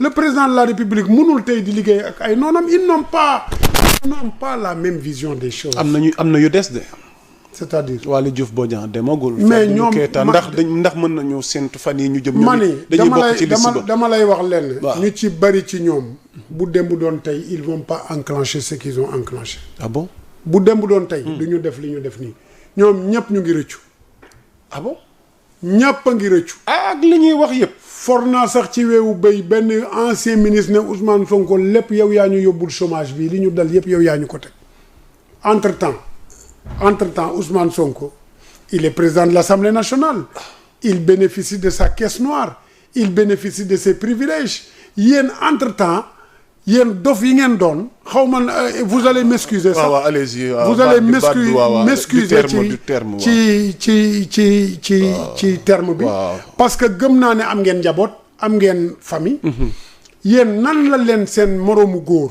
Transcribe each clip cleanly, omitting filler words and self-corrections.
le président de la République mënul tey di liggéey ak ay noonam ils n'ont pas la même vision des choses. am na yu des de. c'est-à-dire Waly Diouf Bodian demagul. mais ñoom ndax mën nañu séntu fan yi ñu jëm. ma ni dañuy bokk ci liste ba dama lay wax lenn. ñu ci bari ci ñoom. bu démb doon tey ils vont pas enclencher ce qu'ils ont enclenché. ah bon bu démb doon tey. du ñu def li ñu def nii. ñoom ñëpp ñu ngi rëccu. ah bon ñëpp a ngi rëccu. ak li ñuy wax yëpp. for naa sax ci weewu béy benn ancien ministre ne Ousmane Sonko lépp yow yaa ñu yóbbul chômage bi li ñu dal yëpp yow yaa ñu ko teg. entre temps Ousmane Sonko il est président de l'Assemblée nationale. Il bénéficie de sa caisse noire. Il bénéficie de ses privilèges. yéen entre temps yéen dof yi ngeen doon xaw ma vous allez m'excuser sax. waaw allez-y vous allez m'excuser ci terme bi. parce que gëm naa ne am ngeen njaboot am ngeen famille. yéen nan la leen seen moroomu góor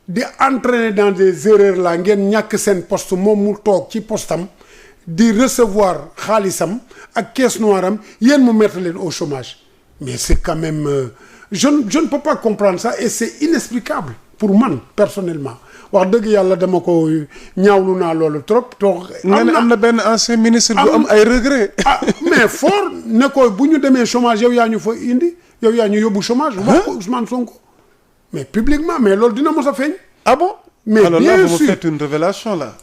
di entraîner dans des erreurs là ngeen ñàkk seen poste moom mu toog ci postam di recevoir xaalisam ak caisse noire am yéen mu mettre leen au chômage mais c'est quand même je ne peux pas comprendre ça et c'est inexplicable pour man personnellement wax dëgg yàlla dama ko ñaawlu naa loolu trop. am na benn ancien ministre bu am ay regret. mais fort ne ko bu ñu demee chômage yow yaa ñu fa indi yow yaa ñu yóbbu chômage. wax ko Ousmane Sonko. mais publiquement mais loolu dina mos a feeñ. ah bon. mais alors bien là sûr vous me faites une révélation là.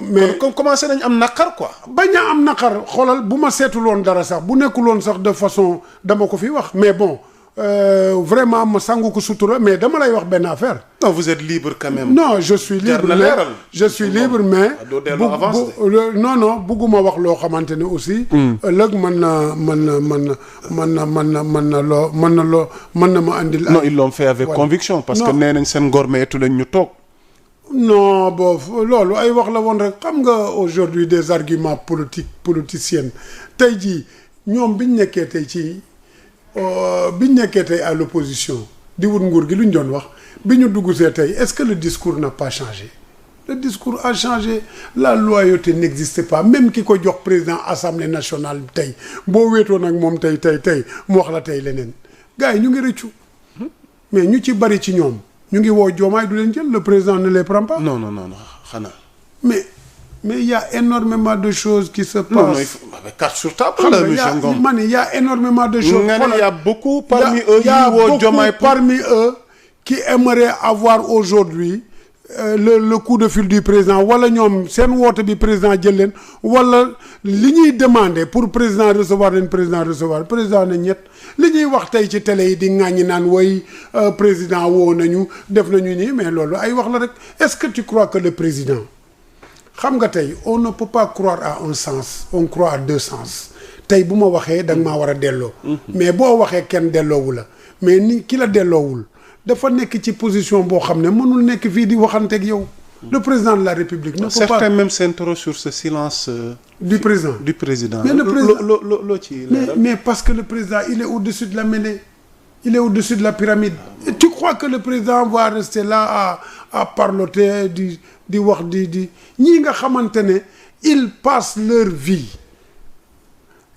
mais comme commencé nañ am naqar quoi. bañ a am naqar xoolal bu ma seetuloon dara sax bu nekkuloon sax de façon dama ko fi wax mais bon vraiment ma sangu ko sutura mais dama lay wax benn affaire. non vous êtes libre quand même. non je suis libre mais non bugguma wax loo xamante ne aussi. ëllëg mën na ma andil. non ils l'ont fait avec conviction. parce que nee nañ seen ngor meetu lañ ñu toog. non bon loolu ay wax la woon rek xam nga aujourd'hui des arguments politiciens tey jii ñoom biñ nekkee tey à l'opposition di wut nguur gi lu ñu doon wax bi ñu dugg see tey est-ce que le discours n'a pas changé le discours a changé la loyauté n'existe pas même ki ko jox président assemblée nationale tey boo wéetoon ak moom tey mu wax la tey leneen gars yi ñu ngi rëccu mais ñu ci bari ci ñoom ñu ngi woo Diomaye du leen jël le président ne les prend pas. non xanaa. mais il y a énormément de choses qui se passent. non il faut carte sur table la monsieur Ngom. man il y a énormément de choses. il y a beaucoup parmi eux qui aimeraient avoir aujourd'hui le coup de fil du président wala ñoom seen woote bi président jël leen wala li ñuy demander pour président recevoir président na ñett li ñuy wax tey ci télé yi di ŋàññi naan woy président woo nañu def nañu nii mais loolu ay wax la rek est-ce que tu crois que le président xam nga tey on ne peut pas croire à un sens on croit à deux sens tey bu ma waxee da nga maa war a delloo mais boo waxee kenn delloowu la mais ni ki la delloowul dafa nekk ci position boo xam ne mënul nekk fii di waxanteeg yow le président de la République ne peut pas. certains même s'interrogent sur ce silence du président mais le président loo ci mais parce que le président il est au-dessus de la mêlée il est au-dessus de la pyramide et tu crois que le président va rester là à parloter di wax di ñii nga xamante ne ils passent leur vie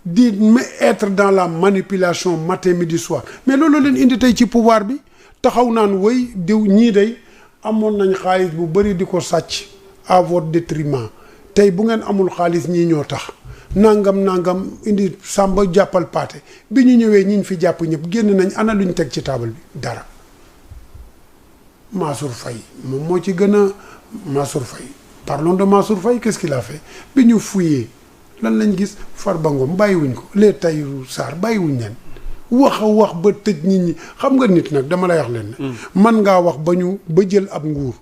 di être dans la manipulation matin midi soir mais loolu leen indi tey ci pouvoir bi taxaw naan woy diw ñii day amoon nañ xaalis bu bëri di ko sàcc à votre détriment tey bu ngeen amul xaalis ñii ñoo tax nangam indi sàmba jàppal paate bi ñu ñëwee ñiñ fi jàpp ñëpp génn nañ ana luñ teg ci taabal bi dara Mansour Faye moom moo ci gën a Mansour Faye parlons de Mansour Faye qu'est-ce qu'il a fait bi ñu fouillé lan lañ gis Farba Ngom bàyyiwuñ ko les Tahirou Sarr bàyyiwuñ leen wax ba tëj nit ñi xam nga nit nag dama lay wax leen ne man ngaa wax ba jël ab nguur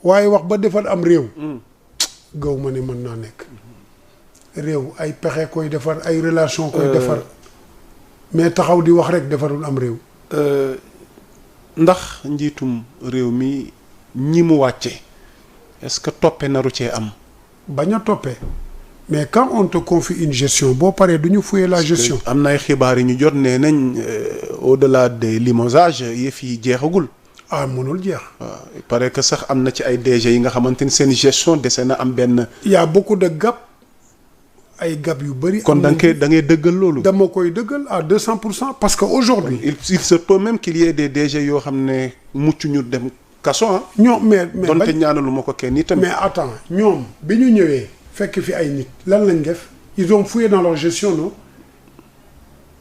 waaye wax ba defal am réew gaw ma ne mën naa nekk réew ay pexe koy defar ay relation koy defar mais taxaw di wax rek defarul am réew ndax njiitum réew mi ñi mu wàcce est-ce que toppe naru cee am bañ a toppee mais quand on te confie une gestion boo paree du ñu fouiller la gestion am na ay xibaar yi ñu jot nee nañ au-delà des limogeages yëf yi jeexagul mënul jeex waaw il paraît que sax am na ci ay DG yi nga xamante ni seen gestion dese na am benn y a beaucoup de gap ay gab yu bëri. kon da ngay dëggal loolu. dama koy dëggal à 200% parce que aujourd'hui il se peut même qu'il y ait des DG yoo xam ne mucc ñu dem kaso ah. ñoom mais donte ñaanalu ma ko kenn itam. mais attends ñoom bi ñu ñëwee fekk fi ay nit lan lañ def ils ont fouillé dans leur gestion non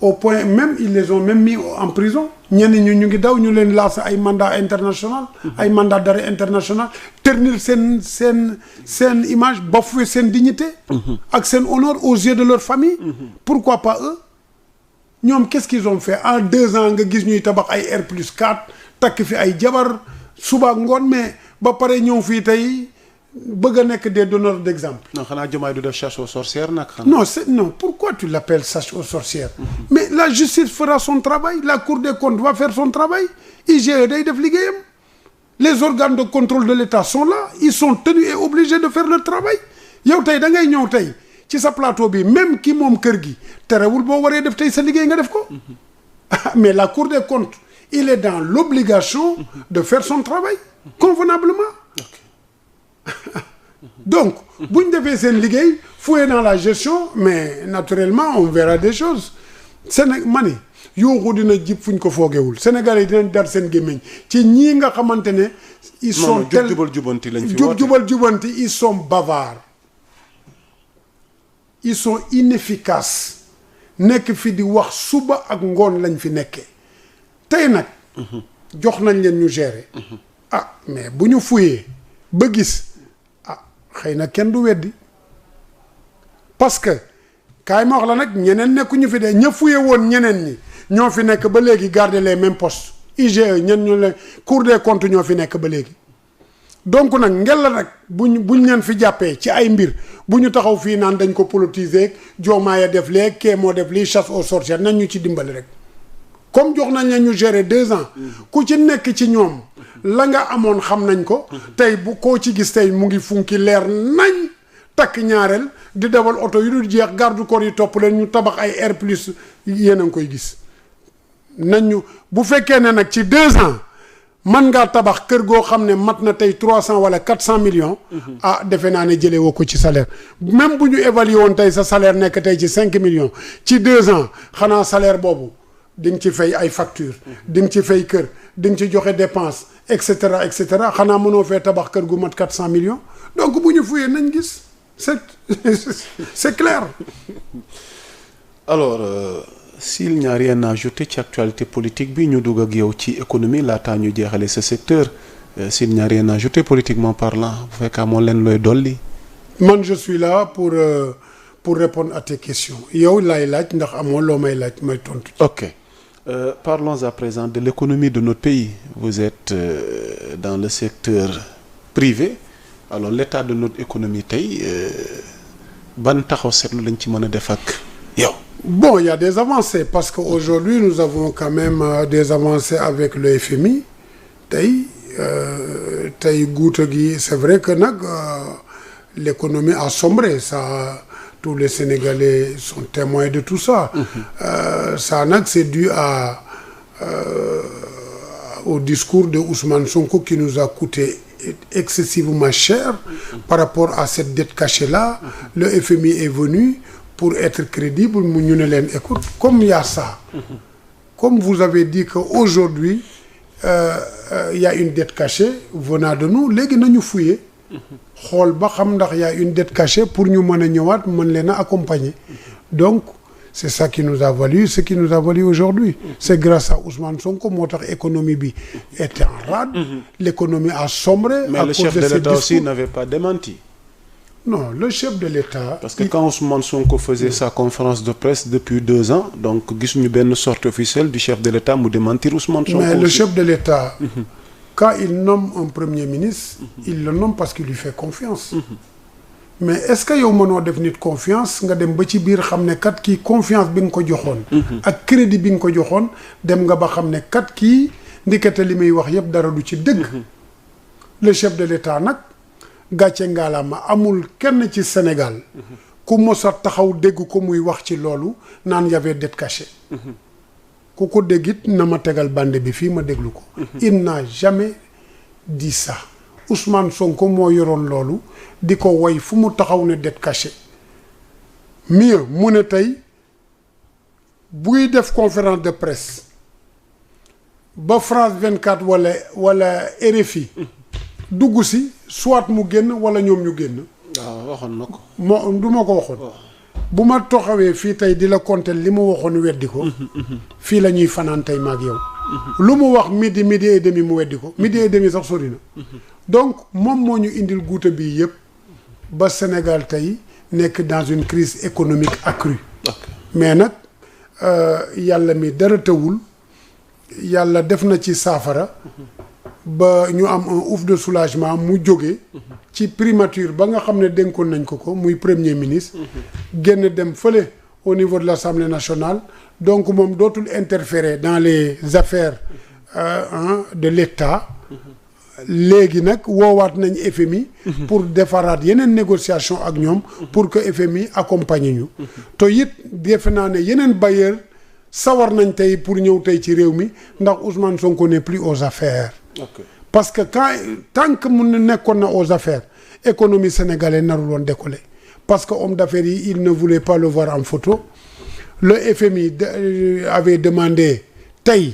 au point même ils les ont même mis en prison ñenn ñu ngi daw ñu leen lancé ay mandat international ay mandat d'arrêt international ternir seen image bafouer seen dignité ak seen honneur aux yeux de leur famille pourquoi pas eux ñoom qu'est-ce qu'ils ont fait en 2 ans nga gis ñuy tabax ay R+4 takk fi ay jabar suba ngoon mais ba pare ñëw fii tey bëgg a nekk des donneurs d'exemple. non xanaa Diomaye du def chasse aux sorcières nag. Non pourquoi tu l'appelles chasse aux sorcières. Mais la justice fera son travail la Cour des comptes va faire son travail IGE day def liggéeyam les organes de contrôle de l'État sont là ils sont tenus et obligés de faire leur travail yow tey da ngay ñëw tey ci sa plateau bi même ki moom kër gi terewul boo waree def tey sa liggéey nga def ko. Mais la Cour des comptes il est dans l'obligation de faire son travail convenablement. Donc bu ñu defee seen liggéey fouiller dans la gestion mais naturellement on verra des choses ma ni yooxu dina jib fu ñu ko foogewul Sénégalais yi dinañ dar seen gémmiñ ci ñii nga xamante ne ils sont jub-jubanti lañ fi woote jub-jubanti ils sont bavards ils sont inefficaces nekk fi di wax suba ak ngoon lañ fi nekkee tey nag jox nañ leen ñu gérer mais bu ñu fouiller ba gis xëy na kenn du weddi parce que kaay ma wax la nag ñeneen nekkuñu fi de ña fuye woon ñeneen ñi ñoo fi nekk ba léegi garder les mêmes postes IGE ñen ñu leen Cour des comptes ñoo fi nekk ba léegi donc nag ngel la nag buñ leen fi jàppee ci ay mbir bu ñu taxaw fii naan dañ ko politiser Diomaye def léegi kee moo def lii chasse aux sorcières nañ ñu ci dimbali rek comme jox nañ leen ñu gérer 2 ans ku ci nekk ci ñoom la nga amoon xam nañ ko tey bu koo ci gis tey mu ngi funki leer nañ takk ñaareel di dawal oto yu dul jeex garde corps yi topp leen ñu tabax ay R+ yéen a ngi koy gis nañ ñu bu fekkee ne nag ci 2 ans man ngaa tabax kër goo xam ne mat na tey 300 wala 400 millions defe naa ne jëlee woo ko ci salaire même bu ñu évalué woon tey sa salaire nekk tey ci 5 millions ci 2 ans xanaa salaire boobu di nga ci fay ay facture di nga ci fay kër di nga ci joxe dépense et cetera xanaa mënoo fee tabax kër gu mat 400 millions donc bu ñu fuyee nañ gis c'est clair. Alors s'il n'y a rien à ajouter ci actualité politique bi ñu dugg ak yow ci économie laataa ñu jeexale ce secteur s'il n'y a rien à ajouter politiquement parlant bu fekkee amoon leen looy dolli. man je suis là pour répondre à tes questions yow laay laaj ndax amoo loo may laaj may tontu. Ok. Parlons à présent de l'économie de notre pays. Vous êtes dans le secteur privé. Alors l'état de notre économie tey ban taxaw seetlu lañ ci mën a def ak yow. Bon, il y a des avancées parce qu'aujourd'hui nous avons quand même des avancées avec le FMI tey guuta gi c'est vrai que nag l'économie a sombré ça. Tous les Sénégalais sont témoins de tout ça. Ça nag c'est dû au discours de Ousmane Sonko qui nous a coûté excessivement cher par rapport à cette dette cachée-là. Le FMI est venu pour être crédible mu ñu ne leen écoute comme il y a ça. Comme vous avez dit qu'aujourd'hui il y a une dette cachée venant de nous léegi nañu fouiller. xool ba xam ndax y a une dette cachée pour ñu mën a ñëwaat mën leen a accompagner donc c'est ça qui nous a valu ce qui nous a valu aujourd'hui c'est grâce à Ousmane Sonko moo tax économie bi était en rade l'économie a sombré mais le chef de l'État aussi n'avait pas démenti. Non, le chef de l'État parce que quand Ousmane Sonko faisait sa conférence de presse depuis 2 ans donc gisuñu benn sortie officielle du chef de l'État mu démentir Ousmane Sonko mais le chef de l'État quand il nomme un premier ministre il le nomme parce qu'il lui fait confiance mais est-ce que yow mënoo def nit confiance nga dem ba ci biir xam ne kat kii confiance bi nga ko joxoon ak crédit bi nga ko joxoon dem nga ba xam ne kat kii ndikete li muy wax yëpp dara du ci dëgg le chef de l'État nag gàcce ngaalaama amul kenn ci Sénégal ku mos a taxaw dégg ko muy wax ci loolu naan y avait dette cachée ku ko déggit na ma tegal bande bi fii ma déglu ko il n'a jamais dit ça Ousmane Sonko moo yoroon loolu di ko woy fu mu taxaw ne dette cachée mieux mu ne tey buy def conférence de presse ba France 24 wala RFI dugg si soit mu génn wala ñoom ñu génn. waaw waxoon na ko. du ma ko waxoon. bu ma toxawee fii tey di la compter li mu waxoon weddi ko. fii la ñuy fanaan tey maag yow. lu mu wax midi et demi mu weddi ko midi et demi sax sori na. donc moom moo ñu indil guuta bii yëpp ba Sénégal tey nekk dans une crise économique accrue. mais nag yàlla mi dara tawul yàlla def na ci saafara. ba ñu am un ouf de soulagement mu jóge ci primature ba nga xam ne dénkoon nañ ko muy premier ministre. génn dem fële au niveau de l'Assemblée nationale donc moom dootul interférer dans les affaires de l'État. léegi nag woowaat nañ FMI. pour defaraat yeneen négociation ak ñoom. pour que FMI accompagne ñu. te it defe naa ne yeneen bailleur sawar nañ tey pour ñëw tey ci réew mi ndax Ousmane Sonko n'est plus aux affaires. Okay. Parce que tant que mu nekkoon na aux affaires économie sénégalaise narul woon décoller parce que homme d'affaires yi il ne voulait pas le voir en photo. Le FMI avait demandé tey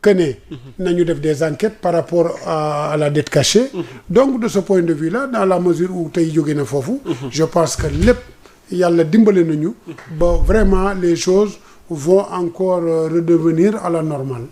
que ne nañu def des enquêtes par rapport à la dette cachée. Donc de ce point de vue là dans la mesure où tey jóge na foofu. Je pense que lépp yàlla dimbale nañu. ba vraiment les choses vont encore redevenir à la normale.